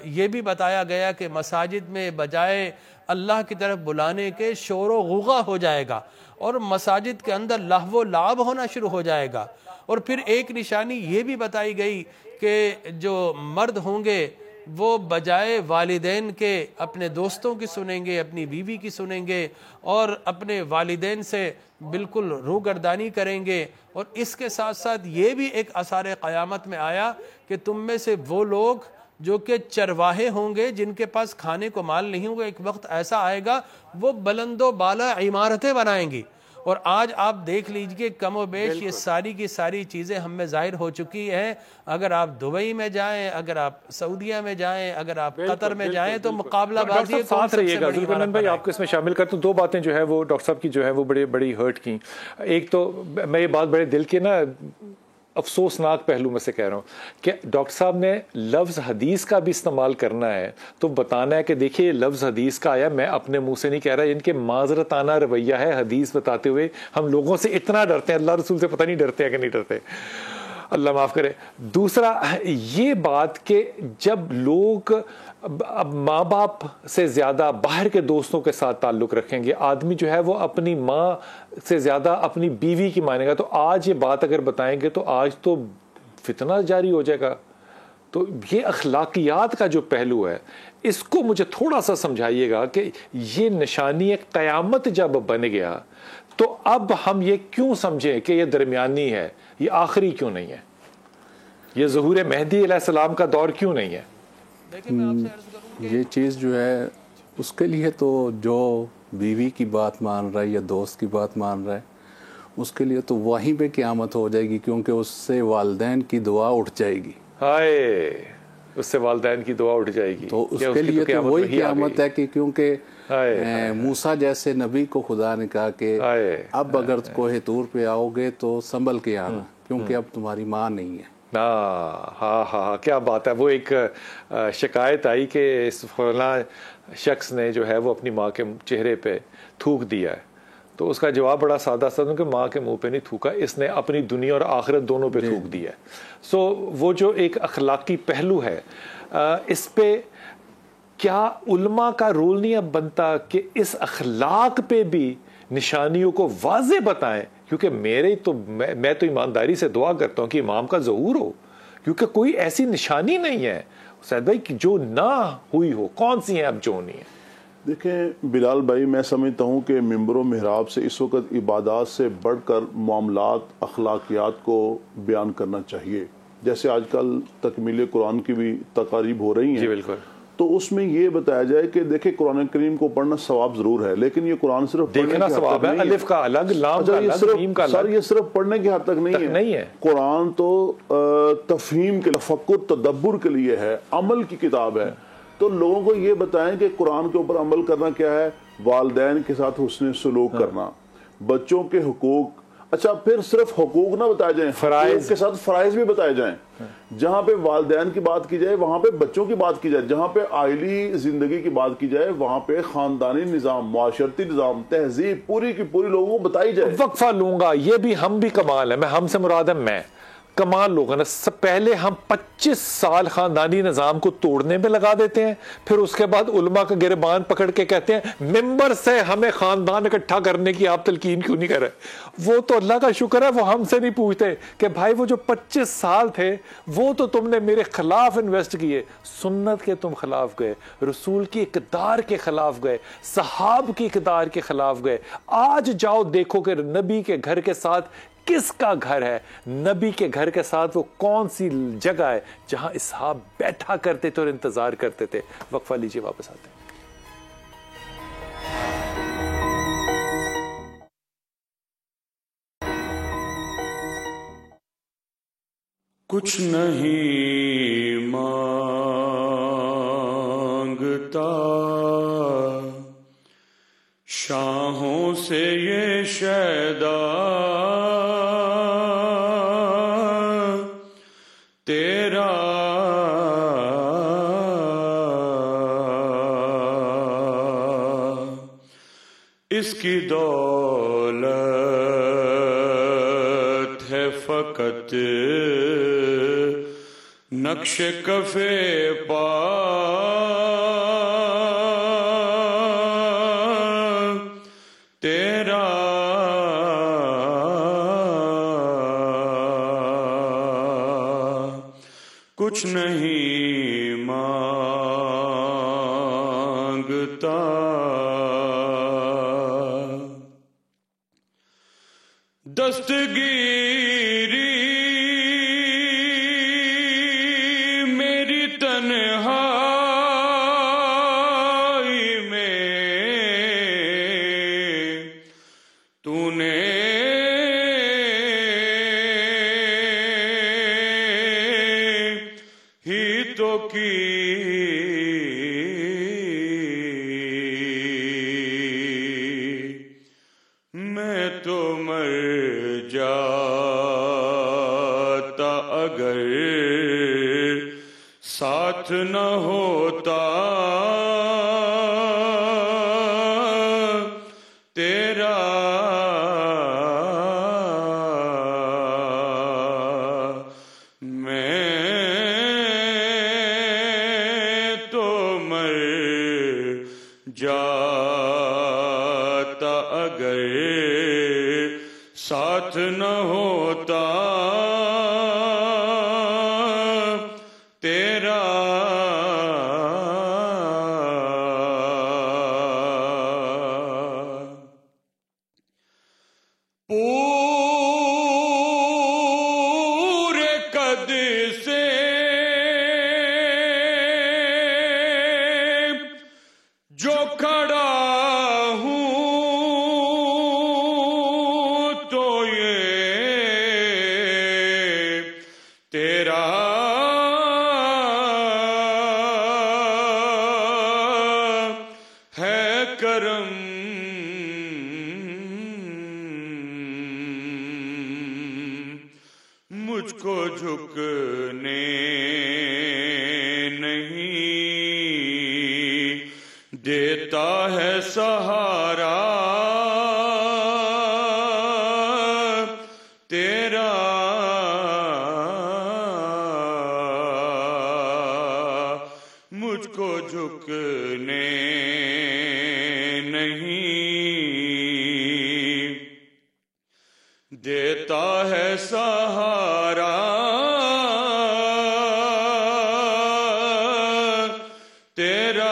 یہ بھی بتایا گیا کہ مساجد میں بجائے اللہ کی طرف بلانے کے شور و غوغا ہو جائے گا، اور مساجد کے اندر لہو و لعب ہونا شروع ہو جائے گا. اور پھر ایک نشانی یہ بھی بتائی گئی کہ جو مرد ہوں گے وہ بجائے والدین کے اپنے دوستوں کی سنیں گے، اپنی بیوی کی سنیں گے، اور اپنے والدین سے بالکل روگردانی کریں گے. اور اس کے ساتھ ساتھ یہ بھی ایک آثار قیامت میں آیا کہ تم میں سے وہ لوگ جو کہ چرواہے ہوں گے، جن کے پاس کھانے کو مال نہیں ہوگا، ایک وقت ایسا آئے گا وہ بلند و بالا عمارتیں بنائیں گی. اور آج آپ دیکھ لیجئے کم و بیش یہ ساری کی ساری چیزیں ہم میں ظاہر ہو چکی ہیں. اگر آپ دبئی میں جائیں، اگر آپ سعودیہ میں جائیں، اگر آپ قطر میں جائیں تو مقابلہ بازی ساتھ رہیے گا. ذوالفرنان بھائی آپ کو اس میں شامل کرتا ہوں. 2 باتیں جو ہے وہ ڈاکٹر صاحب کی جو ہے وہ بڑی ہرٹ کی. ایک تو میں یہ بات بڑے دل کے نا افسوسناک پہلو میں سے کہہ رہا ہوں کہ ڈاکٹر صاحب نے لفظ حدیث کا بھی استعمال کرنا ہے تو بتانا ہے کہ دیکھیے لفظ حدیث کا آیا، میں اپنے منہ سے نہیں کہہ رہا، ان کے معذرتانہ رویہ ہے حدیث بتاتے ہوئے. ہم لوگوں سے اتنا ڈرتے ہیں، اللہ رسول سے پتہ نہیں ڈرتے ہیں کہ نہیں ڈرتے، اللہ معاف کرے. دوسرا یہ بات کہ جب لوگ اب ماں باپ سے زیادہ باہر کے دوستوں کے ساتھ تعلق رکھیں گے، آدمی جو ہے وہ اپنی ماں سے زیادہ اپنی بیوی کی مانے گا. تو آج یہ بات اگر بتائیں گے تو آج تو فتنہ جاری ہو جائے گا. تو یہ اخلاقیات کا جو پہلو ہے اس کو مجھے تھوڑا سا سمجھائیے گا کہ یہ نشانی قیامت جب بن گیا تو اب ہم یہ کیوں سمجھیں کہ یہ درمیانی ہے، یہ آخری کیوں نہیں ہے، یہ ظہور مہدی علیہ السلام کا دور کیوں نہیں ہے؟ یہ چیز جو ہے اس کے لیے تو جو بیوی کی بات مان رہا ہے یا دوست کی بات مان رہا ہے اس کے لیے تو وہیں پہ قیامت ہو جائے گی، کیونکہ اس سے والدین کی دعا اٹھ جائے گی. ہائے، اس سے والدین کی دعا اٹھ جائے گی تو اس کے لیے تو وہی قیامت ہے کہ کیونکہ موسیٰ جیسے نبی کو خدا نے کہا کہ اب اگر کوہ طور پہ آؤ گے تو سنبھل کے آنا، کیونکہ اب تمہاری ماں نہیں ہے. ہاں کیا بات ہے. وہ ایک شکایت آئی کہ اس فلاں شخص نے جو ہے وہ اپنی ماں کے چہرے پہ تھوک دیا ہے، تو اس کا جواب بڑا سادہ سا کہ ماں کے منہ پہ نہیں تھوکا، اس نے اپنی دنیا اور آخرت دونوں پہ تھوک دیا ہے. سو وہ جو ایک اخلاقی پہلو ہے اس پہ کیا علماء کا رول نہیں اب بنتا کہ اس اخلاق پہ بھی نشانیوں کو واضح بتائیں؟ کیونکہ میں تو ایمانداری سے دعا کرتا ہوں کہ امام کا ظہور ہو، کیونکہ کوئی ایسی نشانی نہیں ہے سید بھائی جو نہ ہوئی ہو. کون سی ہیں اب جو نہیں ہے؟ دیکھیں بلال بھائی، میں سمجھتا ہوں کہ ممبر و محراب سے اس وقت عبادات سے بڑھ کر معاملات، اخلاقیات کو بیان کرنا چاہیے. جیسے آج کل تکمیل قرآن کی بھی تقاریب ہو رہی ہیں جی بالکل، تو اس میں یہ بتایا جائے کہ دیکھیں قرآن کریم کو پڑھنا ثواب ضرور ہے، لیکن یہ قرآن صرف دیکھنا ثواب ہے، الف کا الگ، لام کا الگ، میم کا سر الگ، یہ صرف پڑھنے کی حد تک نہیں ہے۔ قرآن تو تفہیم کے تفکر تدبر کے لیے ہے، عمل کی کتاب ہے۔ تو لوگوں کو یہ بتائیں کہ قرآن کے اوپر عمل کرنا کیا ہے، والدین کے ساتھ حسن سلوک کرنا، بچوں کے حقوق، اچھا پھر صرف حقوق نہ بتائے جائیں، فرائض کے ساتھ فرائض بھی بتائے جائیں، جہاں پہ والدین کی بات کی جائے وہاں پہ بچوں کی بات کی جائے، جہاں پہ عائلی زندگی کی بات کی جائے وہاں پہ خاندانی نظام، معاشرتی نظام، تہذیب پوری کی پوری لوگوں کو بتائی جائے۔ وقفہ لوں گا، یہ بھی ہم بھی کمال ہے، ہم سے مراد ہے میں کمال لوگ ہیں نا، سب پہلے ہم 25 سال خاندانی نظام کو توڑنے میں لگا دیتے ہیں، پھر اس کے بعد علماء کا گریبان پکڑ کے کہتے ہیں ممبر سے ہمیں خاندان اکٹھا کرنے کی آپ تلقین کیوں نہیں کر رہے؟ وہ تو اللہ کا شکر ہے وہ ہم سے نہیں پوچھتے کہ بھائی وہ جو 25 سال تھے وہ تو تم نے میرے خلاف انویسٹ کیے، سنت کے تم خلاف گئے، رسول کی اقدار کے خلاف گئے، صحاب کی اقدار کے خلاف گئے۔ آج جاؤ دیکھو کہ نبی کے گھر کے ساتھ کس کا گھر ہے، نبی کے گھر کے ساتھ وہ کون سی جگہ ہے جہاں اصحاب بیٹھا کرتے تھے اور انتظار کرتے تھے۔ وقفہ لیجیے، واپس آتے ہیں۔ کچھ نہیں مانگتا شاہوں سے یہ شیدا، تیرا اس کی دولت ہے فقط نقش کفے پا، تیرا کچھ نہیں مانگتا، دستگیری میری تنہائی میں تو نے ہی تو کی، میں تو مر جاتا اگر ساتھ نہ ہوتا تیرا، میں تو مر جاتا اگر ساتھ نہ ہوتا تیرا، پورے قد سے جو کھڑا ہوں تو یہ تیرا ہے کرم، مجھ کو جھکنے نہیں دیتا ہے سہارا تیرا، مجھ کو جھکنے نہیں دیتا ہے سہارا تیرا،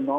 9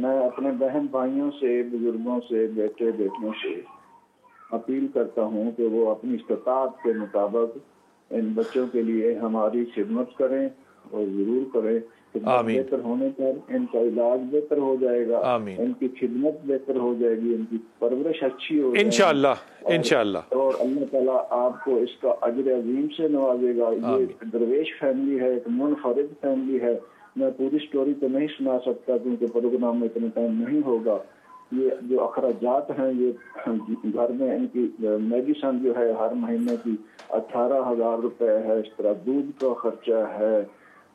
میں اپنے بہن بھائیوں سے، بزرگوں سے، بیٹے بیٹیوں سے اپیل کرتا ہوں کہ وہ اپنی استطاعت کے مطابق ان بچوں کے لیے ہماری خدمت کریں، اور ضرور کریں. خدمت بہتر ہونے پر ان کا علاج بہتر ہو جائے گا، ان کی خدمت بہتر ہو جائے گی، ان کی پرورش اچھی ہو جائے گی انشاءاللہ. اور اللہ تعالیٰ آپ کو اس کا اجر عظیم سے نوازے گا. یہ درویش فیملی ہے، ایک منفرد فیملی ہے. میں پوری سٹوری تو نہیں سنا سکتا کیونکہ پروگرام میں اتنا ٹائم نہیں ہوگا. یہ جو اخراجات ہیں، یہ گھر میں ان کی میڈیسن جو ہے ہر مہینے کی 18,000 روپے ہے. اس طرح دودھ کا خرچہ ہے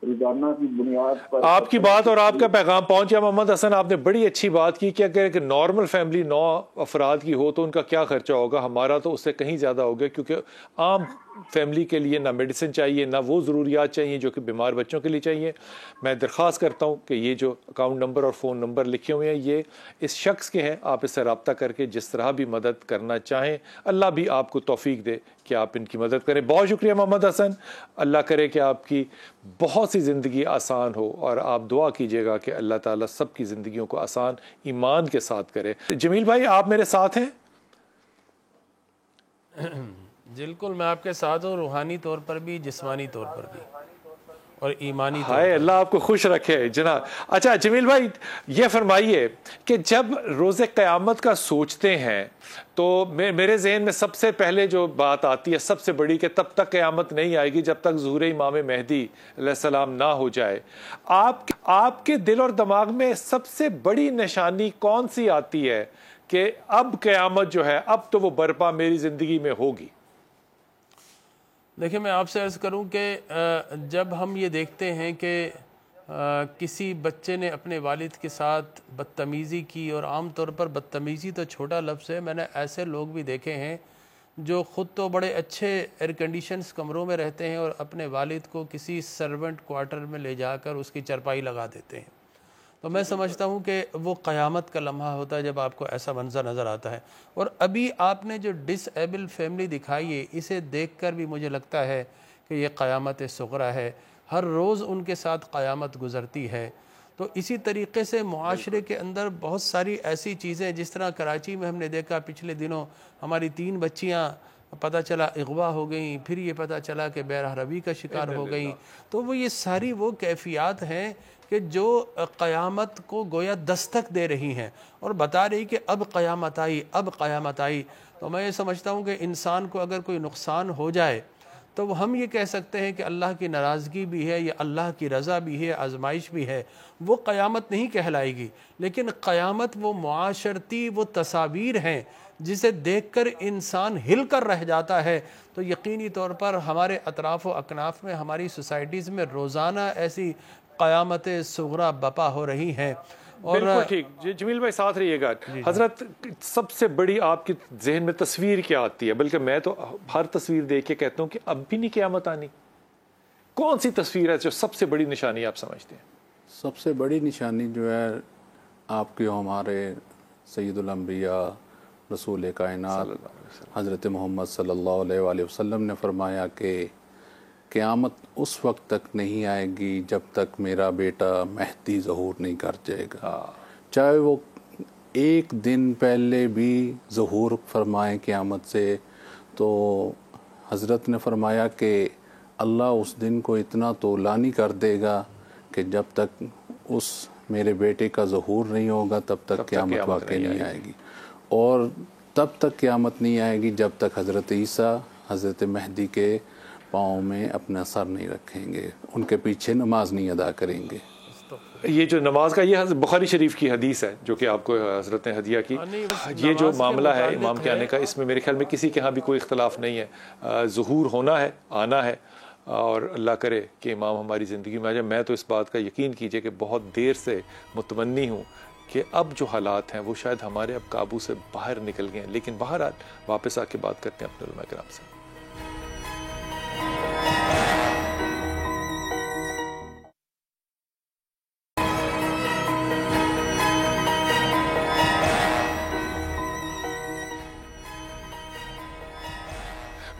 روزانہ کی بنیاد پر. آپ کی بات اور آپ کا پیغام پہنچ گیا محمد حسن. آپ نے بڑی اچھی بات کی کہ اگر ایک نارمل فیملی 9 افراد کی ہو تو ان کا کیا خرچہ ہوگا. ہمارا تو اس سے کہیں زیادہ ہوگا، کیونکہ عام فیملی کے لیے نہ میڈیسن چاہیے، نہ وہ ضروریات چاہیے جو کہ بیمار بچوں کے لیے چاہیے. میں درخواست کرتا ہوں کہ یہ جو اکاؤنٹ نمبر اور فون نمبر لکھے ہوئے ہیں یہ اس شخص کے ہیں. آپ اس سے رابطہ کر کے جس طرح بھی مدد کرنا چاہیں، اللہ بھی آپ کو توفیق دے کہ آپ ان کی مدد کریں. بہت شکریہ محمد حسن. اللہ کرے کہ آپ کی بہت سی زندگی آسان ہو، اور آپ دعا کیجیے گا کہ اللہ تعالیٰ سب کی زندگیوں کو آسان ایمان کے ساتھ کرے. جمیل بھائی آپ میرے ساتھ ہیں؟ بالکل میں آپ کے ساتھ ہوں، روحانی طور پر بھی، جسمانی طور پر بھی، اور ایمانی طور ہائے اللہ آپ کو خوش رکھے جناب. اچھا جمیل بھائی یہ فرمائیے کہ جب روز قیامت کا سوچتے ہیں تو میرے ذہن میں سب سے پہلے جو بات آتی ہے سب سے بڑی کہ تب تک قیامت نہیں آئے گی جب تک ظہور امام مہدی علیہ السلام نہ ہو جائے. آپ کے دل اور دماغ میں سب سے بڑی نشانی کون سی آتی ہے کہ اب قیامت جو ہے اب تو وہ برپا میری زندگی میں ہوگی؟ دیکھیں میں آپ سے عرض کروں کہ جب ہم یہ دیکھتے ہیں کہ کسی بچے نے اپنے والد کے ساتھ بدتمیزی کی، اور عام طور پر بدتمیزی تو چھوٹا لفظ ہے، میں نے ایسے لوگ بھی دیکھے ہیں جو خود تو بڑے اچھے ایئر کنڈیشنز کمروں میں رہتے ہیں اور اپنے والد کو کسی سرونٹ کوارٹر میں لے جا کر اس کی چرپائی لگا دیتے ہیں. تو میں سمجھتا ہوں کہ وہ قیامت کا لمحہ ہوتا ہے جب آپ کو ایسا منظر نظر آتا ہے. اور ابھی آپ نے جو ڈس ایبل فیملی دکھائی ہے، اسے دیکھ کر بھی مجھے لگتا ہے کہ یہ قیامت صغریٰ ہے. ہر روز ان کے ساتھ قیامت گزرتی ہے. تو اسی طریقے سے معاشرے کے اندر بہت ساری ایسی چیزیں، جس طرح کراچی میں ہم نے دیکھا پچھلے دنوں ہماری 3 بچیاں پتہ چلا اغوا ہو گئیں، پھر یہ پتہ چلا کہ بحر روی کا شکار ہو گئیں. تو وہ یہ ساری وہ کیفیات ہیں کہ جو قیامت کو گویا دستک دے رہی ہیں اور بتا رہی کہ اب قیامت آئی، اب قیامت آئی. تو میں یہ سمجھتا ہوں کہ انسان کو اگر کوئی نقصان ہو جائے تو ہم یہ کہہ سکتے ہیں کہ اللہ کی ناراضگی بھی ہے یا اللہ کی رضا بھی ہے، آزمائش بھی ہے. وہ قیامت نہیں کہلائے گی، لیکن قیامت وہ معاشرتی وہ تصاویر ہیں جسے دیکھ کر انسان ہل کر رہ جاتا ہے. تو یقینی طور پر ہمارے اطراف و اکناف میں، ہماری سوسائٹیز میں روزانہ ایسی قیامت صغریٰ بپا ہو رہی ہیں. اور بالکل ٹھیک. جمیل بھائی ساتھ رہیے گا. حضرت سب سے بڑی آپ کی ذہن میں تصویر کیا آتی ہے؟ بلکہ میں تو ہر تصویر دیکھ کے کہتا ہوں کہ اب بھی نہیں قیامت آنی. کون سی تصویر ہے جو سب سے بڑی نشانی آپ سمجھتے ہیں؟ سب سے بڑی نشانی جو ہے آپ کے ہمارے سید الانبیاء رسول کائنات حضرت محمد صلی اللہ علیہ وآلہ وسلم نے فرمایا کہ قیامت اس وقت تک نہیں آئے گی جب تک میرا بیٹا مہدی ظہور نہیں کر جائے گا. چاہے وہ ایک دن پہلے بھی ظہور فرمائیں قیامت سے. تو حضرت نے فرمایا کہ اللہ اس دن کو اتنا طولانی کر دے گا کہ جب تک اس میرے بیٹے کا ظہور نہیں ہوگا تب تک قیامت واقع نہیں آئے گی. اور تب تک قیامت نہیں آئے گی جب تک حضرت عیسیٰ حضرت مہدی کے پاؤں میں اپنا سر نہیں رکھیں گے، ان کے پیچھے نماز نہیں ادا کریں گے. یہ جو نماز کا یہ بخاری شریف کی حدیث ہے جو کہ آپ کو حضرت نے ہدیہ کی. یہ جو معاملہ ہے امام کے آنے کا، اس میں میرے خیال میں کسی کے ہاں بھی کوئی اختلاف نہیں ہے. ظہور ہونا ہے، آنا ہے، اور اللہ کرے کہ امام ہماری زندگی میں آ جائے. میں تو اس بات کا یقین کیجئے کہ بہت دیر سے متمنی ہوں کہ اب جو حالات ہیں وہ شاید ہمارے اب قابو سے باہر نکل گئے ہیں. لیکن بہرحال واپس آ کے بات کرتے ہیں اپنے علماء کرام سے.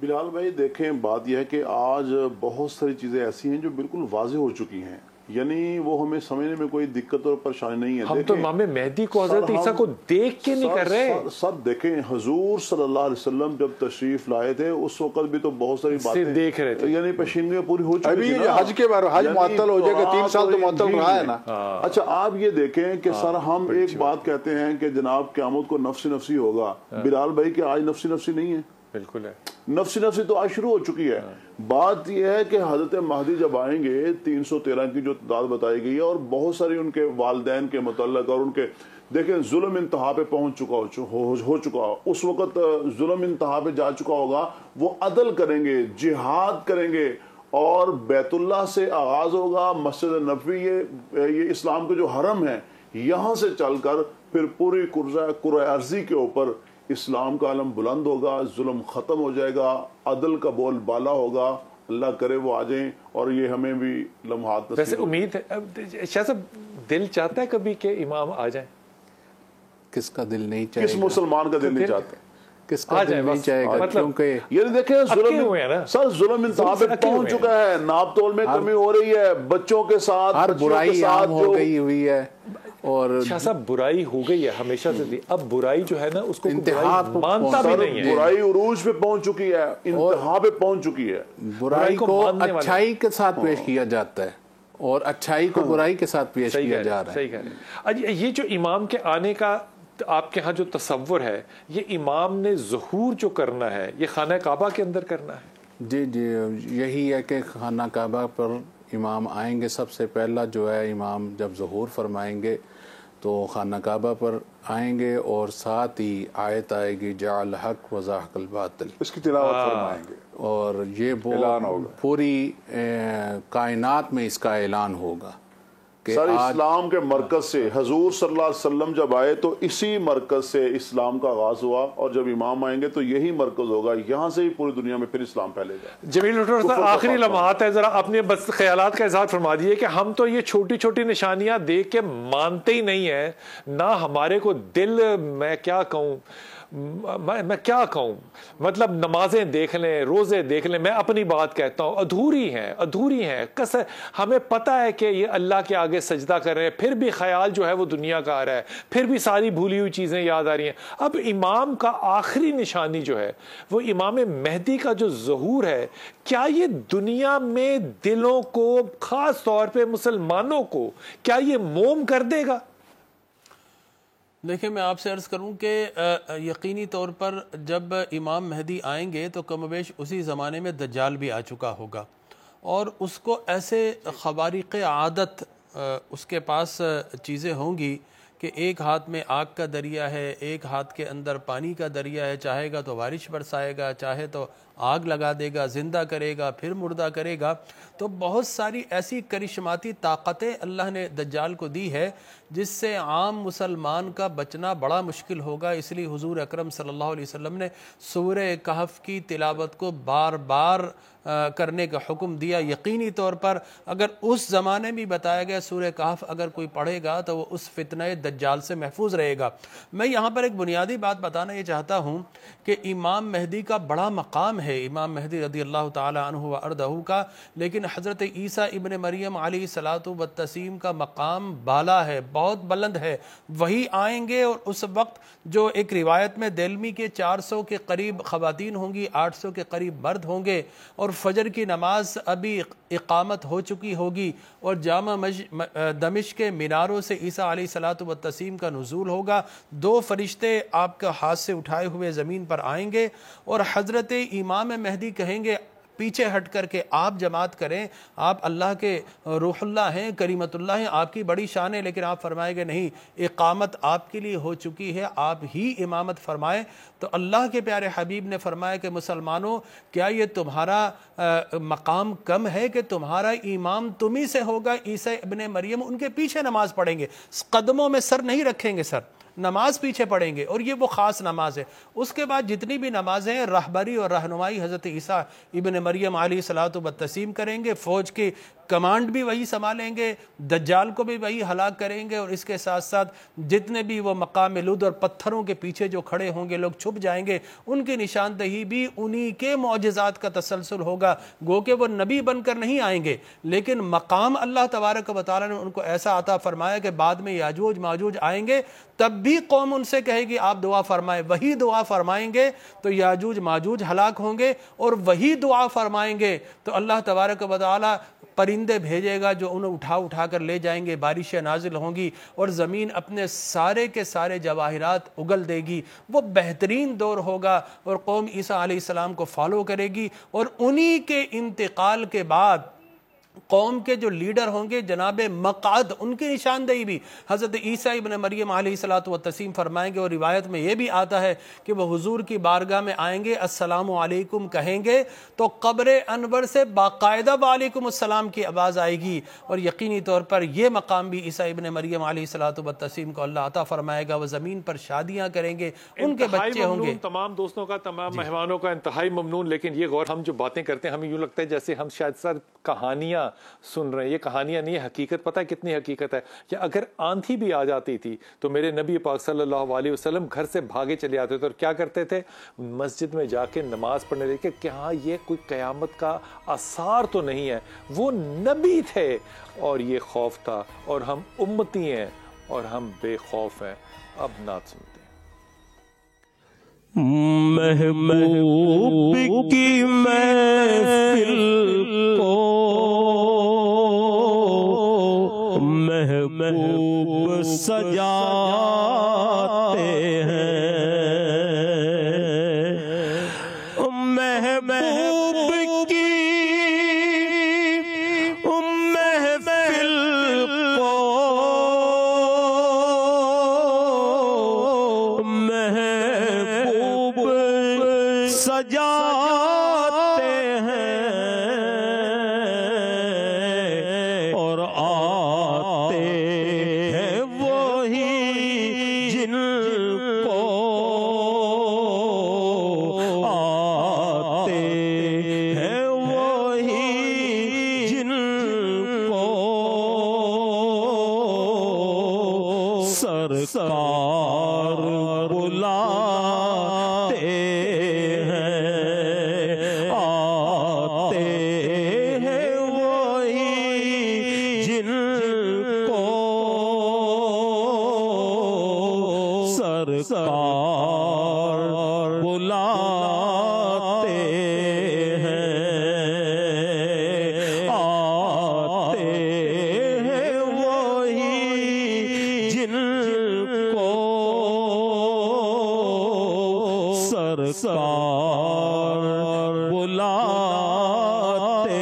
بلال بھائی دیکھیں بات یہ ہے کہ آج بہت ساری چیزیں ایسی ہیں جو بالکل واضح ہو چکی ہیں، یعنی وہ ہمیں سمجھنے میں کوئی دقت اور پریشانی نہیں ہے. ہم تو امام مہدی کو حضرت عیسیٰ کو دیکھ کے نہیں کر رہے. سر دیکھیں حضور صلی اللہ علیہ وسلم جب تشریف لائے تھے اس وقت بھی تو بہت ساری باتیں دیکھ رہے تھے، یعنی پیشینیاں پوری ہو چکی ابھی حج کے بارے حج معطل ہو جائے گا، 3 سال تو معطل رہا ہے نا. اچھا آپ یہ دیکھیں کہ سر ہم ایک بات کہتے ہیں کہ جناب قیامت کو نفسی نفسی ہوگا. بلال بھائی کہ آج نفسی نفسی نہیں ہے، بالکل ہے نفسی نفسی تو آج شروع ہو چکی ہے. بات یہ ہے کہ حضرت مہدی جب آئیں گے 313 کی جو تعداد بتائی گئی ہے، اور بہت ساری ان کے والدین کے متعلق اور ان کے دیکھیں ظلم انتہا پہ پہنچ چکا ہو چکا اس وقت ظلم انتہا پہ جا چکا ہوگا. وہ عدل کریں گے، جہاد کریں گے، اور بیت اللہ سے آغاز ہوگا، مسجد نبوی یہ اسلام کے جو حرم ہے یہاں سے چل کر پھر پوری کرۂ ارضی کے اوپر اسلام کا علم بلند ہوگا، ظلم ختم ہو جائے گا، عدل کا بول بالا ہوگا. اللہ کرے وہ آ جائیں اور یہ ہمیں بھی لمحات ویسے امید ہے. شاہ صاحب دل چاہتا ہے کبھی کہ امام آ جائیں؟ کس کا دل نہیں چاہے کس مسلمان کا دل نہیں چاہتا؟ کس کا دل نہیں چاہے گا؟ کیونکہ یعنی دیکھیں سر ظلم انتہا پہ پہنچ چکا ہے، ناپ تول میں کمی ہو رہی ہے، بچوں کے ساتھ ہر برائی عام ہو گئی ہوئی ہے. اور شاہ صاحب برائی ہو گئی ہے ہمیشہ سے تھی، اب برائی جو ہے نا اس کو انتہا مانتا بھی نہیں ہے. برائی عروج پہ پہنچ چکی ہے، انتہا پہ پہنچ چکی ہے. برائی کو اچھائی کے ساتھ پیش کیا جاتا ہے اور اچھائی کو برائی کے ساتھ پیش کیا جا رہا ہے. صحیح کہہ رہے ہیں. یہ جو امام کے آنے کا آپ کے ہاں جو تصور ہے، یہ امام نے ظہور جو کرنا ہے یہ خانہ کعبہ کے اندر کرنا ہے؟ جی یہی ہے کہ خانہ کعبہ پر امام آئیں گے. سب سے پہلا جو ہے امام جب ظہور فرمائیں گے تو خانہ کعبہ پر آئیں گے، اور ساتھ ہی آیت آئے گی جاء الحق وزاحق الباطل، اس کی تلاوت فرمائیں گے، اور یہ اعلان ہوگا. پوری کائنات میں اس کا اعلان ہوگا کہ سر اسلام کے مرکز سے حضور صلی اللہ علیہ وسلم جب آئے تو اسی مرکز سے اسلام کا آغاز ہوا، اور جب امام آئیں گے تو یہی مرکز ہوگا، یہاں سے ہی پوری دنیا میں پھر اسلام پھیلے گا. جمیل ڈاکٹر صاحب آخری لمحات ہے، ذرا اپنے بس خیالات کا اظہار فرما دیے کہ ہم تو یہ چھوٹی چھوٹی نشانیاں دیکھ کے مانتے ہی نہیں ہیں، نہ ہمارے کو دل میں کیا کہوں مطلب نمازیں دیکھ لیں، روزے دیکھ لیں، میں اپنی بات کہتا ہوں ادھوری ہیں. ہمیں پتہ ہے کہ یہ اللہ کے آگے سجدہ کر رہے ہیں، پھر بھی خیال جو ہے وہ دنیا کا آ رہا ہے، پھر بھی ساری بھولی ہوئی چیزیں یاد آ رہی ہیں. اب امام کا آخری نشانی جو ہے وہ امام مہدی کا جو ظہور ہے، کیا یہ دنیا میں دلوں کو خاص طور پہ مسلمانوں کو کیا یہ موم کر دے گا؟ دیکھیں میں آپ سے عرض کروں کہ یقینی طور پر جب امام مہدی آئیں گے تو کم و بیش اسی زمانے میں دجال بھی آ چکا ہوگا، اور اس کو ایسے خوارق عادت اس کے پاس چیزیں ہوں گی کہ ایک ہاتھ میں آگ کا دریا ہے، ایک ہاتھ کے اندر پانی کا دریا ہے، چاہے گا تو بارش برسائے گا، چاہے تو آگ لگا دے گا، زندہ کرے گا، پھر مردہ کرے گا. تو بہت ساری ایسی کرشماتی طاقتیں اللہ نے دجال کو دی ہے جس سے عام مسلمان کا بچنا بڑا مشکل ہوگا. اس لیے حضور اکرم صلی اللہ علیہ وسلم نے سورہ کہف کی تلاوت کو بار بار کرنے کا حکم دیا. یقینی طور پر اگر اس زمانے میں بتایا گیا سورہ کہف اگر کوئی پڑھے گا تو وہ اس فتنہ دجال سے محفوظ رہے گا. میں یہاں پر ایک بنیادی بات بتانا یہ چاہتا ہوں کہ امام مہدی کا بڑا مقام ہے، امام مہدی رضی اللہ تعالی عنہ و ارضہ کا، لیکن حضرت عیسیٰ ابن مریم علیہ الصلوۃ والتسلیم کا مقام بالا ہے، بہت بلند ہے. وہی آئیں گے اور اس وقت جو ایک روایت میں دہلوی کے 400 کے قریب خواتین ہوں گی، 800 کے قریب مرد ہوں گے، اور فجر کی نماز ابھی اقامت ہو چکی ہوگی، اور جامع دمشق کے میناروں سے عیسیٰ علیہ الصلوۃ والتسلیم کا نزول ہوگا. 2 فرشتے آپ کا ہاتھ سے اٹھائے ہوئے زمین پر آئیں گے، اور حضرت امام مہدی کہیں گے پیچھے ہٹ کر کے آپ جماعت کریں، آپ اللہ کے روح اللہ ہیں، کریمت اللہ ہیں، آپ کی بڑی شان ہے، لیکن آپ فرمائے گے نہیں، اقامت آپ کے لیے ہو چکی ہے، آپ ہی امامت فرمائیں. تو اللہ کے پیارے حبیب نے فرمایا کہ مسلمانوں کیا یہ تمہارا مقام کم ہے کہ تمہارا امام تمہیں سے ہوگا، عیسیٰ ابن مریم ان کے پیچھے نماز پڑھیں گے، قدموں میں سر نہیں رکھیں گے. سر نماز پیچھے پڑھیں گے، اور یہ وہ خاص نماز ہے۔ اس کے بعد جتنی بھی نمازیں ہیں رہبری اور رہنمائی حضرت عیسیٰ ابن مریم علیہ الصلوۃ والتسلیم کریں گے، فوج کی کمانڈ بھی وہی سنبھالیں گے، دجال کو بھی وہی ہلاک کریں گے، اور اس کے ساتھ ساتھ جتنے بھی وہ مقام لد اور پتھروں کے پیچھے جو کھڑے ہوں گے لوگ چھپ جائیں گے، ان کی نشاندہی بھی انہی کے معجزات کا تسلسل ہوگا۔ گو کہ وہ نبی بن کر نہیں آئیں گے، لیکن مقام اللہ تبارک و تعالیٰ نے ان کو ایسا عطا فرمایا کہ بعد میں یاجوج ماجوج آئیں گے، تب بھی قوم ان سے کہے گی آپ دعا فرمائیں، وہی دعا فرمائیں گے تو یاجوج ماجوج ہلاک ہوں گے، اور وہی دعا فرمائیں گے تو اللہ تبارک و تعالیٰ پرندے بھیجے گا جو انہیں اٹھا کر لے جائیں گے، بارشیں نازل ہوں گی، اور زمین اپنے سارے کے سارے جواہرات اگل دے گی۔ وہ بہترین دور ہوگا، اور قوم عیسیٰ علیہ السلام کو فالو کرے گی، اور انہی کے انتقال کے بعد قوم کے جو لیڈر ہوں گے جناب مقعد، ان کی نشاندہی بھی حضرت عیسیٰ ابن مریم علیہ الصلوۃ والتسلیم فرمائیں گے، اور روایت میں یہ بھی آتا ہے کہ وہ حضور کی بارگاہ میں آئیں گے، السلام علیکم کہیں گے تو قبر انور سے باقاعدہ وعلیکم السلام کی آواز آئے گی، اور یقینی طور پر یہ مقام بھی عیسیٰ ابن مریم علیہ الصلوۃ والتسلیم کو اللہ عطا فرمائے گا۔ وہ زمین پر شادیاں کریں گے، ان کے بچے ہوں گے۔ تمام دوستوں کا، تمام مہمانوں کا انتہائی ممنون، لیکن یہ غور ہم جو باتیں کرتے ہیں ہمیں یوں لگتا ہے جیسے ہم شاید سر کہانیاں سن رہے ہیں۔ یہ کہانیاں نہیں ہے، حقیقت پتہ ہے کتنی حقیقت ہے کہ اگر آندھی بھی آ جاتی تھی تو میرے نبی پاک صلی اللہ علیہ وسلم گھر سے بھاگے چلے آتے تھے، اور کیا کرتے تھے؟ مسجد میں جا کے نماز پڑھنے لگے کہ ہاں یہ کوئی قیامت کا آثار تو نہیں ہے، وہ نبی تھے اور یہ خوف تھا، اور ہم امتی ہیں اور ہم بے خوف ہیں۔ اب نعت سنتے ہیں۔ محبوب کی محفل کو محبوب سجاتے ہیں، محبوب کی محفل کو محبوب سجاتے ہیں، اور آتے ہیں وہی جن کو آتے ہیں وہی جن کو سرکار بلاتے ہیں، آتے ہیں وہی جن کو سرکار بلاتے ہیں، آتے ہیں وہی جن کو سرکار بلاتے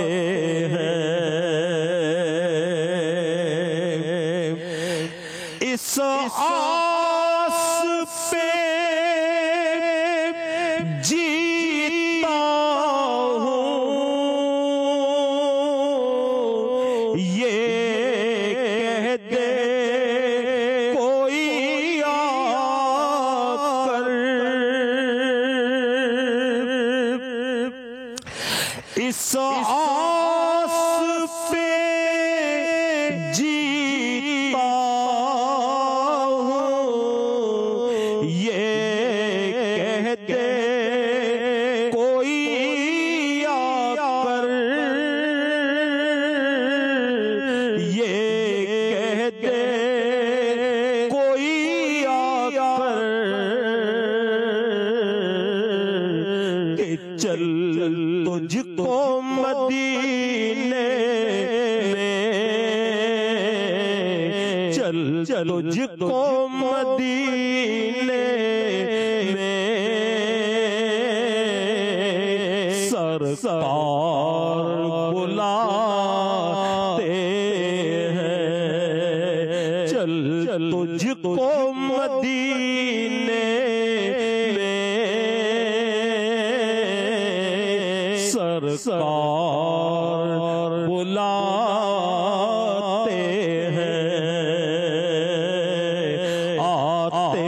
ہیں۔ اس آس پہ جیتا ہوں، یہ کہہ دے کوئی آ کر، اس آس پہ جیتا ہوں، یہ کہہ دے کوئی آ کر، یہ کہہ دے کوئی آ کر کہ چل تجھ کو مدینے میں، چل تجھ کو مدینے میں سرکار بلاتے ہیں، چل تجھ کو مدینے میں سرکار بلاتے ہیں، آتے